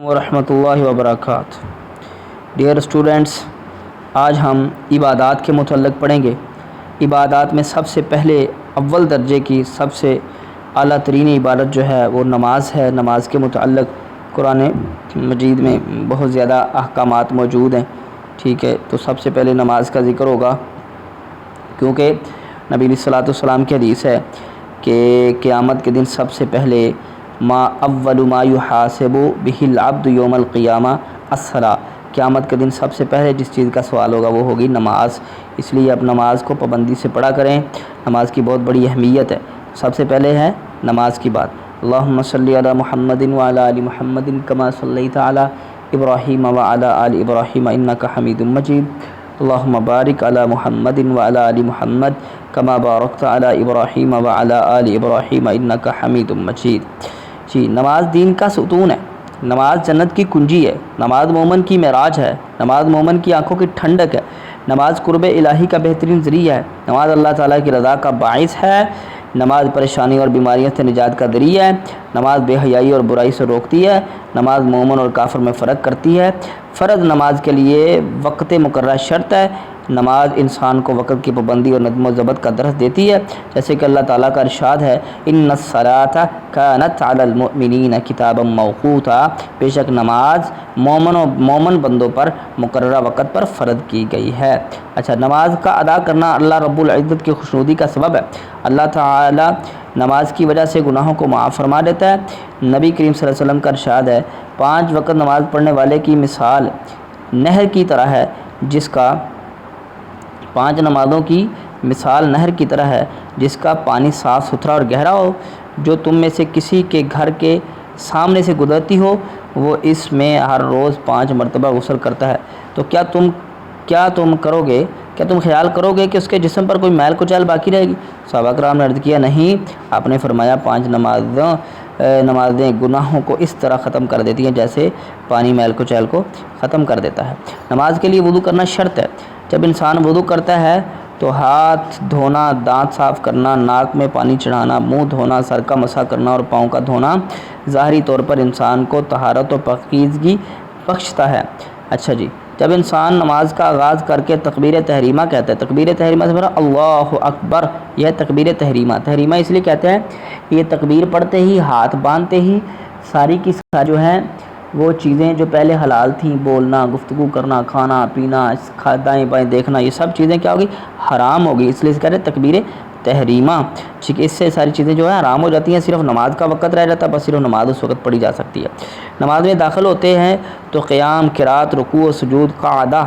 ورحمۃ اللہ وبرکاتہ۔ Dear students, آج ہم عبادات کے متعلق پڑھیں گے۔ عبادات میں سب سے پہلے اول درجے کی سب سے اعلیٰ ترین عبادت جو ہے وہ نماز ہے۔ نماز کے متعلق قرآن مجید میں بہت زیادہ احکامات موجود ہیں، ٹھیک ہے۔ تو سب سے پہلے نماز کا ذکر ہوگا، کیونکہ نبی علیہ الصلوۃ والسلام کی حدیث ہے کہ قیامت کے دن سب سے پہلے ما اول ما یحاسب بہ العبد یوم القیامہ الصلاۃ، قیامت کے دن سب سے پہلے جس چیز کا سوال ہوگا وہ ہوگی نماز۔ اس لیے اب نماز کو پابندی سے پڑھا کریں، نماز کی بہت بڑی اہمیت ہے۔ سب سے پہلے ہے نماز کی بات۔ اللہم صلی علی محمد وعلی آل محمد کما صلیت علی ابراہیم وعلی آل ابراہیم انک حمید مجید۔ اللہم بارک علی محمد وعلی آل محمد کما بارکت علی ابراہیم وعلی آل ابراہیم انک حمید مجید۔ جی، نماز دین کا ستون ہے، نماز جنت کی کنجی ہے، نماز مومن کی معراج ہے، نماز مومن کی آنکھوں کی ٹھنڈک ہے، نماز قرب الہی کا بہترین ذریعہ ہے، نماز اللہ تعالیٰ کی رضا کا باعث ہے، نماز پریشانی اور بیماریوں سے نجات کا ذریعہ ہے، نماز بے حیائی اور برائی سے روکتی ہے، نماز مومن اور کافر میں فرق کرتی ہے، فرض نماز کے لیے وقت مقررہ شرط ہے، نماز انسان کو وقت کی پابندی اور نظم و ضبط کا درس دیتی ہے، جیسے کہ اللہ تعالیٰ کا ارشاد ہے ان الصلاۃ کانت علی المؤمنین کتابا موقوتا، بے شک نماز مومن بندوں پر مقررہ وقت پر فرض کی گئی ہے۔ اچھا، نماز کا ادا کرنا اللہ رب العزت کی خوشنودی کا سبب ہے۔ اللہ تعالیٰ نماز کی وجہ سے گناہوں کو معاف فرما دیتا ہے۔ نبی کریم صلی اللہ علیہ وسلم کا ارشاد ہے 5 وقت نماز پڑھنے والے کی مثال نہر کی طرح ہے، جس کا 5 نمازوں کی مثال نہر کی طرح ہے جس کا پانی صاف ستھرا اور گہرا ہو، جو تم میں سے کسی کے گھر کے سامنے سے گزرتی ہو وہ اس میں ہر روز 5 مرتبہ غسل کرتا ہے، تو کیا تم خیال کرو گے کہ اس کے جسم پر کوئی میل کچیل باقی رہے گی؟ صحابہ کرام نے عرض کیا نہیں، آپ نے فرمایا 5 نمازیں گناہوں کو اس طرح ختم کر دیتی ہیں جیسے پانی میل کچیل کو ختم کر دیتا ہے۔ نماز کے لیے وضو کرنا شرط ہے۔ جب انسان وضو کرتا ہے تو ہاتھ دھونا، دانت صاف کرنا، ناک میں پانی چڑھانا، منہ دھونا، سر کا مسح کرنا اور پاؤں کا دھونا ظاہری طور پر انسان کو طہارت و پاکیزگی بخشتا ہے۔ اچھا جی، جب انسان نماز کا آغاز کر کے تکبیر تحریمہ کہتا ہے، تکبیر تحریمہ سے مراد اللہ اکبر، یہ تکبیر تحریمہ اس لیے کہتے ہیں یہ تکبیر پڑھتے ہی، ہاتھ باندھتے ہی ساری کی ساری جو ہیں وہ چیزیں جو پہلے حلال تھیں، بولنا، گفتگو کرنا، کھانا پینا، دائیں بائیں دیکھنا، یہ سب چیزیں کیا ہوگی؟ حرام ہوگی۔ اس لیے کہتے ہیں تکبیر تحریمہ، ٹھیک ہے۔ اس سے ساری چیزیں جو ہیں حرام ہو جاتی ہیں، صرف نماز کا وقت رہ جاتا ہے، بس صرف نماز اس وقت پڑھی جا سکتی ہے۔ نماز میں داخل ہوتے ہیں تو قیام، قرات، رکوع و سجود، قعدہ،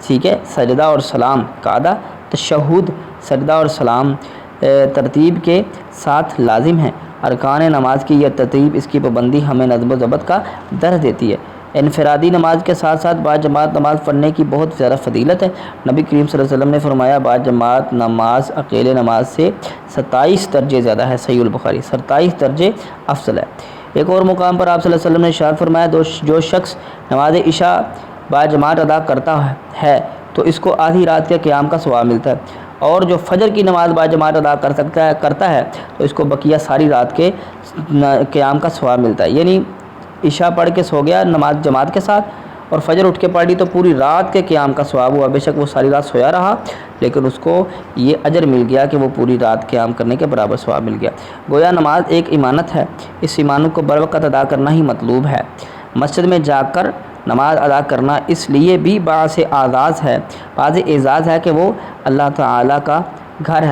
ٹھیک ہے، سجدہ اور سلام، قعدہ، تشہد، سجدہ اور سلام ترتیب کے ساتھ لازم ہیں۔ ارکان نماز کی یہ ترتیب، اس کی پابندی ہمیں نظم و ضبط کا درس دیتی ہے۔ انفرادی نماز کے ساتھ ساتھ باجماعت نماز پڑھنے کی بہت زیادہ فضیلت ہے۔ نبی کریم صلی اللہ علیہ وسلم نے فرمایا باجماعت نماز اکیلے نماز سے 27 درجے زیادہ ہے، صحیح البخاری، 27 درجے افضل ہے۔ ایک اور مقام پر آپ صلی اللہ علیہ وسلم نے ارشاد فرمایا جو شخص نماز عشاء باجماعت ادا کرتا ہے تو اس کو آدھی رات کے قیام کا ثواب ملتا ہے، اور جو فجر کی نماز باجماعت ادا کرتا ہے تو اس کو بقیہ ساری رات کے قیام کا ثواب ملتا ہے۔ یعنی عشاء پڑھ کے سو گیا نماز جماعت کے ساتھ اور فجر اٹھ کے پڑھ لی تو پوری رات کے قیام کا ثواب ہوا، بے شک وہ ساری رات سویا رہا لیکن اس کو یہ اجر مل گیا کہ وہ پوری رات قیام کرنے کے برابر ثواب مل گیا۔ گویا نماز ایک ایمانت ہے، اس ایمانت کو بروقت ادا کرنا ہی مطلوب ہے۔ مسجد میں جا کر نماز ادا کرنا اس لیے بھی باعث اعزاز ہے کہ وہ اللہ تعالیٰ کا گھر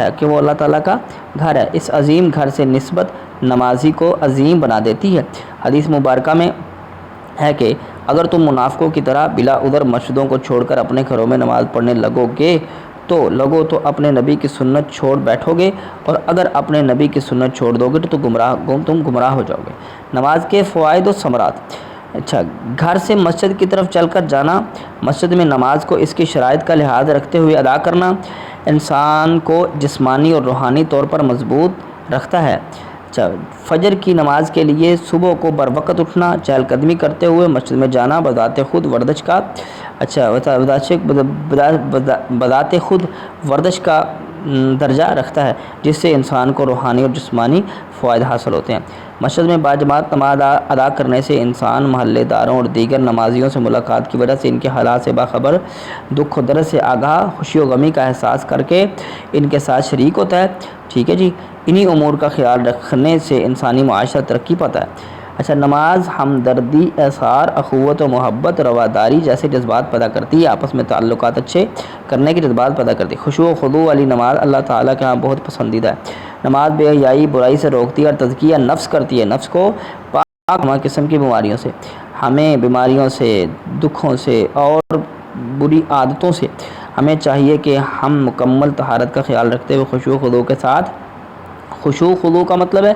ہے، اس عظیم گھر سے نسبت نمازی کو عظیم بنا دیتی ہے۔ حدیث مبارکہ میں ہے کہ اگر تم منافقوں کی طرح بلا عذر مسجدوں کو چھوڑ کر اپنے گھروں میں نماز پڑھنے لگو تو اپنے نبی کی سنت چھوڑ بیٹھو گے، اور اگر اپنے نبی کی سنت چھوڑ دو گے تو تم گمراہ ہو جاؤ گے۔ نماز کے فوائد و ثمرات۔ اچھا، گھر سے مسجد کی طرف چل کر جانا، مسجد میں نماز کو اس کی شرائط کا لحاظ رکھتے ہوئے ادا کرنا انسان کو جسمانی اور روحانی طور پر مضبوط رکھتا ہے۔ اچھا، فجر کی نماز کے لیے صبح کو بروقت اٹھنا، چہل قدمی کرتے ہوئے مسجد میں جانا بذات خود ورزش کا درجہ رکھتا ہے، جس سے انسان کو روحانی اور جسمانی فوائد حاصل ہوتے ہیں۔ مسجد میں باجماعت نماز ادا کرنے سے انسان محلے داروں اور دیگر نمازیوں سے ملاقات کی وجہ سے ان کے حالات سے باخبر، دکھ و درد سے آگاہ، خوشی و غمی کا احساس کر کے ان کے ساتھ شریک ہوتا ہے۔ ٹھیک ہے جی، انہی امور کا خیال رکھنے سے انسانی معاشرہ ترقی پاتا ہے۔ اچھا، نماز ہمدردی، احسار، اخوت و محبت، رواداری جیسے جذبات پیدا کرتی ہے، آپس میں تعلقات اچھے کرنے کے جذبات پیدا کرتی ہے۔ خشوع و خضوع والی نماز اللہ تعالیٰ کے ہاں بہت پسندیدہ ہے۔ نماز بے حیائی، برائی سے روکتی ہے اور تزکیہ نفس کرتی ہے، نفس کو پاک تمام قسم کی بیماریوں سے، ہمیں بیماریوں سے، دکھوں سے اور بری عادتوں سے ہمیں چاہیے کہ ہم مکمل طہارت کا خیال رکھتے ہوئے خشوع و خضوع کے ساتھ، خشوع و خضوع کا مطلب ہے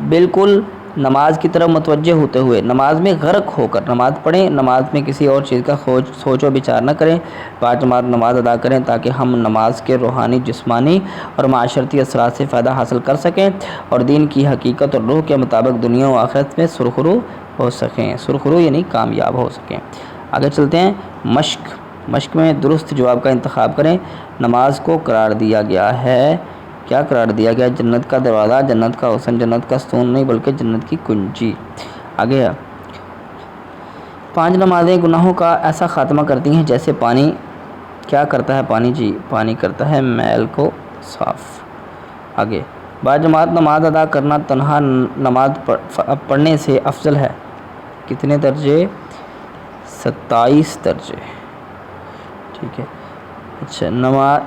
بالکل نماز کی طرف متوجہ ہوتے ہوئے نماز میں غرق ہو کر نماز پڑھیں، نماز میں کسی اور چیز کا سوچ و بچار نہ کریں، باجماعت نماز ادا کریں تاکہ ہم نماز کے روحانی، جسمانی اور معاشرتی اثرات سے فائدہ حاصل کر سکیں اور دین کی حقیقت اور روح کے مطابق دنیا و آخرت میں سرخرو ہو سکیں، سرخرو یعنی کامیاب ہو سکیں۔ آگے چلتے ہیں۔ مشق میں درست جواب کا انتخاب کریں۔ نماز کو قرار دیا گیا ہے، کیا قرار دیا گیا؟ جنت کا دروازہ، جنت کا حسن، جنت کا ستون نہیں بلکہ جنت کی کنجی۔ آگے ہے 5 نمازیں گناہوں کا ایسا خاتمہ کرتی ہیں جیسے پانی کیا کرتا ہے؟ پانی جی، پانی کرتا ہے میل کو صاف۔ آگے باجماعت نماز ادا کرنا تنہا نماز پڑھنے سے افضل ہے۔ کتنے درجے؟ 27 درجے۔ ٹھیک ہے۔ اچھا،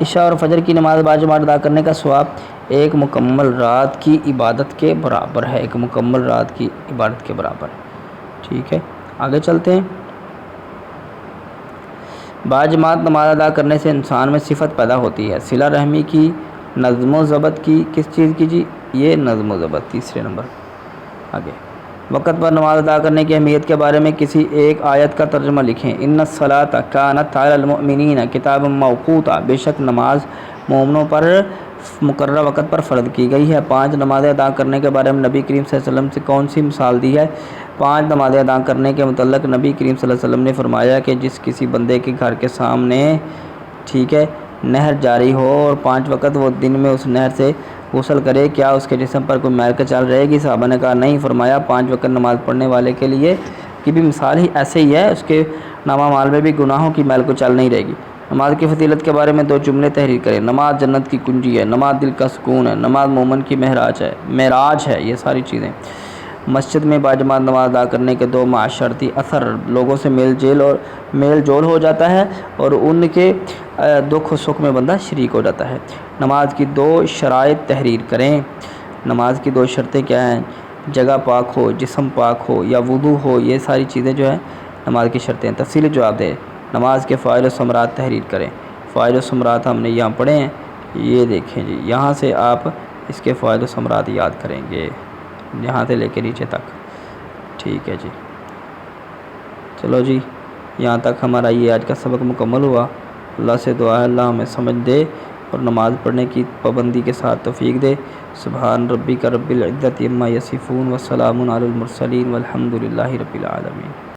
عشاء اور فجر کی نماز باجماعت ادا کرنے کا ثواب ایک مکمل رات کی عبادت کے برابر ہے، ایک مکمل رات کی عبادت کے برابر ہے۔ ٹھیک ہے، آگے چلتے ہیں۔ باجماعت نماز ادا کرنے سے انسان میں صفت پیدا ہوتی ہے صلہ رحمی کی، نظم و ضبط کی۔ کس چیز کی جی؟ یہ نظم و ضبط، تیسرے نمبر۔ آگے وقت پر نماز ادا کرنے کی اہمیت کے بارے میں کسی ایک آیت کا ترجمہ لکھیں۔ ان الصلاۃ کانت علی المؤمنین کتابا موقوتا، بے شک نماز مومنوں پر مقررہ وقت پر فرض کی گئی ہے۔ 5 نمازیں ادا کرنے کے بارے میں نبی کریم صلی اللہ علیہ وسلم سے کون سی مثال دی ہے؟ 5 نمازیں ادا کرنے کے متعلق نبی کریم صلی اللہ علیہ وسلم نے فرمایا کہ جس کسی بندے کے گھر کے سامنے، ٹھیک ہے، نہر جاری ہو اور 5 وقت وہ دن میں اس نہر سے غسل کرے، کیا اس کے جسم پر کوئی میل کا چال رہے گی؟ صحابہ نے کہا نہیں۔ فرمایا 5 وقت نماز پڑھنے والے کے لیے کی بھی مثال ہی ایسے ہی ہے، اس کے نامہ مال میں بھی گناہوں کی میل کو چال نہیں رہے گی۔ نماز کی فضیلت کے بارے میں 2 جملے تحریر کریں۔ نماز جنت کی کنجی ہے، نماز دل کا سکون ہے، نماز مومن کی معراج ہے، یہ ساری چیزیں۔ مسجد میں باجماعت نماز ادا کرنے کے 2 معاشرتی اثر: لوگوں سے میل جول ہو جاتا ہے اور ان کے دکھ و سکھ میں بندہ شریک ہو جاتا ہے۔ نماز کی 2 شرائط تحریر کریں۔ نماز کی 2 شرطیں کیا ہیں؟ جگہ پاک ہو، جسم پاک ہو یا وضو ہو، یہ ساری چیزیں جو ہیں نماز کی شرطیں ہیں۔ تفصیلی جواب دیں۔ نماز کے فوائد و ثمرات تحریر کریں۔ فوائد و ثمرات ہم نے یہاں پڑھے ہیں، یہ دیکھیں جی، یہاں سے آپ اس کے فوائد و ثمرات یاد کریں گے، یہاں سے لے کے نیچے تک۔ ٹھیک ہے جی، چلو جی، یہاں تک ہمارا یہ آج کا سبق مکمل ہوا۔ اللہ سے دعا ہے اللہ ہمیں سمجھ دے اور نماز پڑھنے کی پابندی کے ساتھ توفیق دے۔ سبحان ربک رب العزت عما یصفون وسلام علی المرسلین والحمد للہ رب العالمین۔